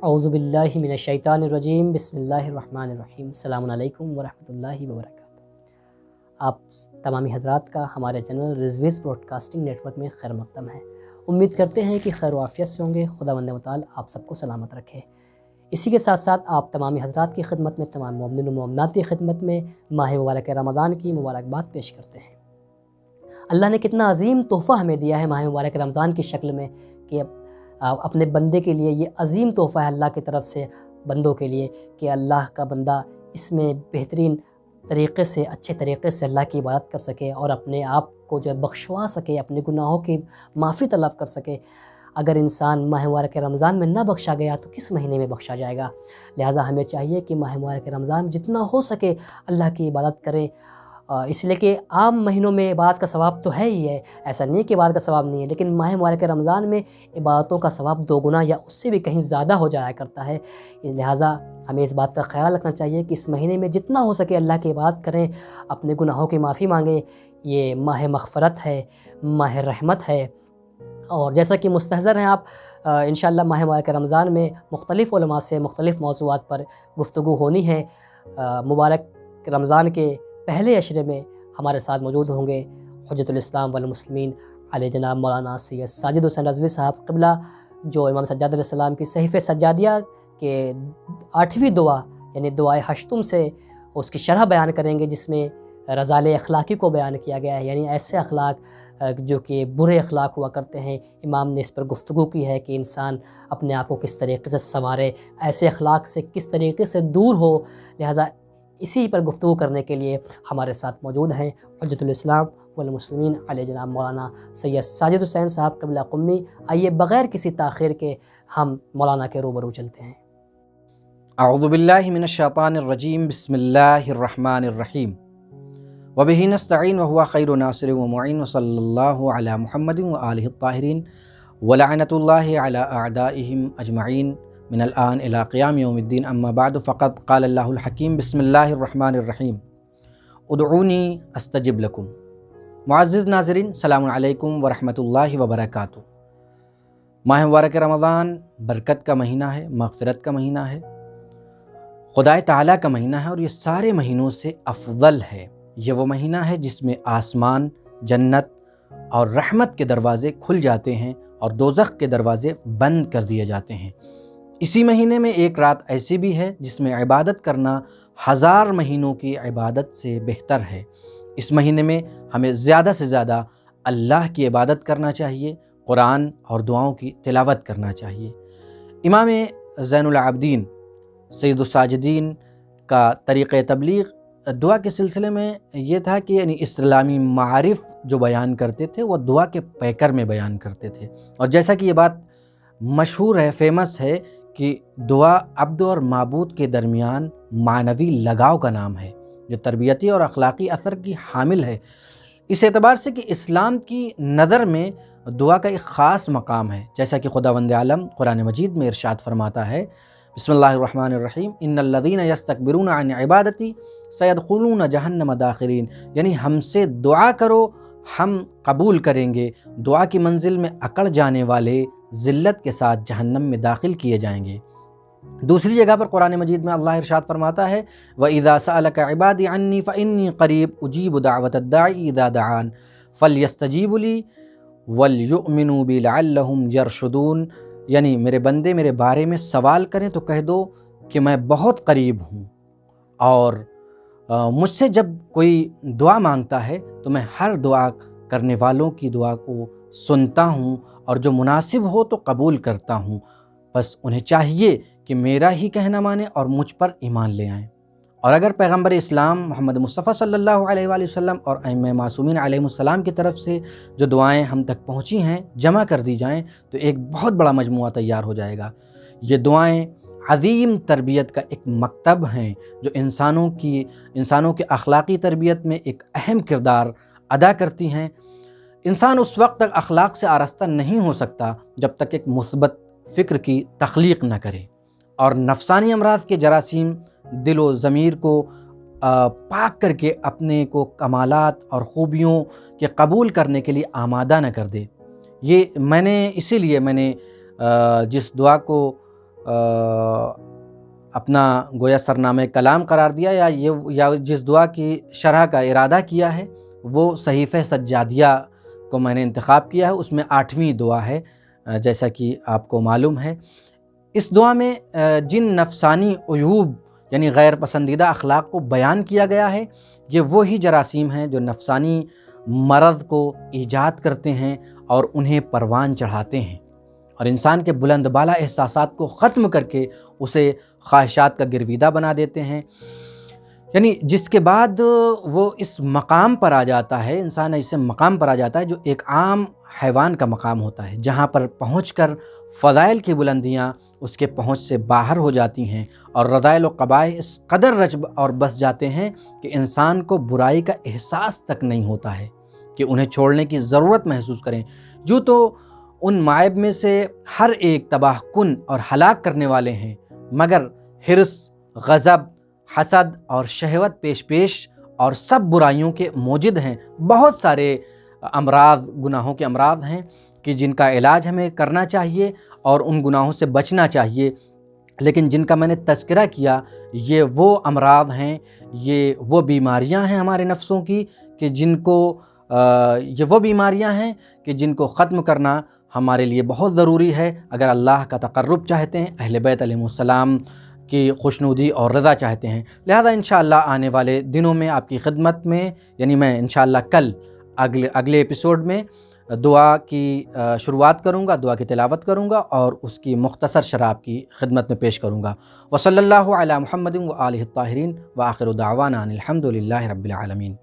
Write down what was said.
اعوذ باللہ من الشیطان الرجیم، بسم اللہ الرحمن الرحیم۔ السلام علیکم ورحمۃ اللہ وبرکاتہ۔ آپ تمامی حضرات کا ہمارے چینل رزویز براڈ کاسٹنگ نیٹ ورک میں خیر مقدم ہے۔ امید کرتے ہیں کہ خیر و عافیت سے ہوں گے۔ خداوند متعال آپ سب کو سلامت رکھے۔ اسی کے ساتھ ساتھ آپ تمامی حضرات کی خدمت میں، تمام مومنین و مومنات کی خدمت میں ماہ مبارک رمضان کی مبارکباد پیش کرتے ہیں۔ اللہ نے کتنا عظیم تحفہ ہمیں دیا ہے ماہ مبارک رمضان کی شکل میں، کہ اپنے بندے کے لیے یہ عظیم تحفہ ہے اللہ کی طرف سے بندوں کے لیے، کہ اللہ کا بندہ اس میں بہترین طریقے سے، اچھے طریقے سے اللہ کی عبادت کر سکے اور اپنے آپ کو جو ہے بخشوا سکے، اپنے گناہوں کی معافی طلب کر سکے۔ اگر انسان ماہ مبارک رمضان میں نہ بخشا گیا تو کس مہینے میں بخشا جائے گا؟ لہٰذا ہمیں چاہیے کہ ماہ مبارک رمضان جتنا ہو سکے اللہ کی عبادت کریں، اس لیے کہ عام مہینوں میں عبادت کا ثواب تو ہے ہی ہے، ایسا نہیں کہ عبادت کا ثواب نہیں ہے، لیکن ماہ مبارک رمضان میں عبادتوں کا ثواب دو گنا یا اس سے بھی کہیں زیادہ ہو جایا کرتا ہے۔ لہٰذا ہمیں اس بات کا خیال رکھنا چاہیے کہ اس مہینے میں جتنا ہو سکے اللہ کی عبادت کریں، اپنے گناہوں کی معافی مانگیں۔ یہ ماہ مغفرت ہے، ماہ رحمت ہے، اور جیسا کہ مستحضر ہیں آپ، انشاءاللہ ماہ مبارک رمضان میں مختلف علماء سے مختلف موضوعات پر گفتگو ہونی ہے۔ مبارک رمضان کے پہلے عشرے میں ہمارے ساتھ موجود ہوں گے حجت الاسلام والمسلمین علیہ جناب مولانا سید ساجد حسین رضوی صاحب قبلہ، جو امام سجاد علیہ السلام کی صحیفہ سجادیہ کے 8ویں دعا یعنی دعائے ہشتم سے اس کی شرح بیان کریں گے، جس میں رذائل اخلاقی کو بیان کیا گیا ہے، یعنی ایسے اخلاق جو کہ برے اخلاق ہوا کرتے ہیں۔ امام نے اس پر گفتگو کی ہے کہ انسان اپنے آپ کو کس طریقے سے سنوارے، ایسے اخلاق سے کس طریقے سے دور ہو۔ لہذا اسی پر گفتگو کرنے کے لیے ہمارے ساتھ موجود ہیں حجت الاسلام والمسلمین علیہ جناب مولانا سید ساجد حسین صاحب قبلہ قمی۔ آئیے بغیر کسی تاخیر کے ہم مولانا کے روبرو چلتے ہیں۔ اعوذ باللہ من الشیطان الرجیم، بسم اللہ الرحمن الرحیم، وبہ نستعین وہو خیر ناصر ومعین، وصلی اللہ علی محمد وآلہ الطاہرین، ولعنۃ اللہ علی اعدائہم اجمعین من الآن الی قیام یوم الدین، اما بعد، فقد قال اللہ الحکیم، بسم اللہ الرحمن الرحیم، ادعونی استجب لکم۔ معزز ناظرین، السلام علیکم ورحمۃ اللہ وبرکاتہ۔ ماہ مبارک رمضان برکت کا مہینہ ہے، مغفرت کا مہینہ ہے، خدائے تعالیٰ کا مہینہ ہے، اور یہ سارے مہینوں سے افضل ہے۔ یہ وہ مہینہ ہے جس میں آسمان، جنت اور رحمت کے دروازے کھل جاتے ہیں اور دوزخ کے دروازے بند کر دیے جاتے ہیں۔ اسی مہینے میں ایک رات ایسی بھی ہے جس میں عبادت کرنا 1000 مہینوں کی عبادت سے بہتر ہے۔ اس مہینے میں ہمیں زیادہ سے زیادہ اللہ کی عبادت کرنا چاہیے، قرآن اور دعاؤں کی تلاوت کرنا چاہیے۔ امام زین العابدین سید الساجدین کا طریقہ تبلیغ دعا کے سلسلے میں یہ تھا کہ یعنی اسلامی معارف جو بیان کرتے تھے وہ دعا کے پیکر میں بیان کرتے تھے، اور جیسا کہ یہ بات مشہور ہے، فیمس ہے، کہ دعا عبد اور معبود کے درمیان معنوی لگاؤ کا نام ہے، جو تربیتی اور اخلاقی اثر کی حامل ہے۔ اس اعتبار سے کہ اسلام کی نظر میں دعا کا ایک خاص مقام ہے، جیسا کہ خداوند عالم قرآن مجید میں ارشاد فرماتا ہے، بسم اللہ الرحمن الرحیم، ان الذین یستکبرون عن عبادتی سیدخلون جہنم داخرین، یعنی ہم سے دعا کرو ہم قبول کریں گے، دعا کی منزل میں اکڑ جانے والے ذلت کے ساتھ جہنم میں داخل کیے جائیں گے۔ دوسری جگہ پر قرآن مجید میں اللہ ارشاد فرماتا ہے، وَإِذَا سَأَلَكَ عِبَادِي عَنِّي فَإِنِّي قَرِيبٌ أُجِيبُ دَعْوَةَ الدَّاعِ إِذَا دَعَانِ فَلْيَسْتَجِيبُوا لِي وَلْيُؤْمِنُوا بِي لَعَلَّهُمْ يَرْشُدُونَ، یعنی میرے بندے میرے بارے میں سوال کریں تو کہہ دو کہ میں بہت قریب ہوں، اور مجھ سے جب کوئی دعا مانگتا ہے تو میں ہر دعا کرنے والوں کی دعا کو سنتا ہوں، اور جو مناسب ہو تو قبول کرتا ہوں، بس انہیں چاہیے کہ میرا ہی کہنا مانیں اور مجھ پر ایمان لے آئیں۔ اور اگر پیغمبر اسلام محمد مصطفیٰ صلی اللہ علیہ وآلہ وسلم اور ائمہ معصومین علیہم السلام کی طرف سے جو دعائیں ہم تک پہنچی ہیں جمع کر دی جائیں تو ایک بہت بڑا مجموعہ تیار ہو جائے گا۔ یہ دعائیں عظیم تربیت کا ایک مکتب ہیں جو انسانوں کے اخلاقی تربیت میں ایک اہم کردار ادا کرتی ہیں۔ انسان اس وقت تک اخلاق سے آراستہ نہیں ہو سکتا جب تک ایک مثبت فکر کی تخلیق نہ کرے، اور نفسانی امراض کے جراثیم دل و ضمیر کو پاک کر کے اپنے کو کمالات اور خوبیوں کے قبول کرنے کے لیے آمادہ نہ کر دے۔ یہ اسی لیے میں نے جس دعا کو اپنا گویا سرنامہ کلام قرار دیا یا جس دعا کی شرح کا ارادہ کیا ہے وہ صحیفہ سجادیہ کو میں نے انتخاب کیا ہے۔ اس میں 8ویں دعا ہے جیسا کہ آپ کو معلوم ہے۔ اس دعا میں جن نفسانی عیوب یعنی غیر پسندیدہ اخلاق کو بیان کیا گیا ہے یہ وہی جراثیم ہیں جو نفسانی مرض کو ایجاد کرتے ہیں اور انہیں پروان چڑھاتے ہیں، اور انسان کے بلند بالا احساسات کو ختم کر کے اسے خواہشات کا گرویدہ بنا دیتے ہیں۔ یعنی جس کے بعد وہ اس مقام پر آ جاتا ہے، انسان ایسے مقام پر آ جاتا ہے جو ایک عام حیوان کا مقام ہوتا ہے، جہاں پر پہنچ کر فضائل کی بلندیاں اس کے پہنچ سے باہر ہو جاتی ہیں، اور رذائل و قبائح اس قدر رچ اور بس جاتے ہیں کہ انسان کو برائی کا احساس تک نہیں ہوتا ہے کہ انہیں چھوڑنے کی ضرورت محسوس کریں۔ یوں تو ان معائب میں سے ہر ایک تباہ کن اور ہلاک کرنے والے ہیں، مگر حرص، غضب، حسد اور شہوت پیش اور سب برائیوں کے موجد ہیں۔ بہت سارے امراض، گناہوں کے امراض ہیں کہ جن کا علاج ہمیں کرنا چاہیے اور ان گناہوں سے بچنا چاہیے، لیکن جن کا میں نے تذکرہ کیا یہ وہ امراض ہیں، یہ وہ بیماریاں ہیں ہمارے نفسوں کی کہ جن کو ختم کرنا ہمارے لیے بہت ضروری ہے اگر اللہ کا تقرب چاہتے ہیں، اہل بیت علیہ السلام کی خوشنودی اور رضا چاہتے ہیں۔ لہذا انشاءاللہ آنے والے دنوں میں آپ کی خدمت میں، یعنی میں انشاءاللہ کل اگلے ایپیسوڈ میں دعا کی شروعات کروں گا، دعا کی تلاوت کروں گا اور اس کی مختصر شرح آپ کی خدمت میں پیش کروں گا۔ وصلی اللہ علی محمد وآلہ الطاہرین وآخر دعوانا ان الحمد للہ رب العالمین۔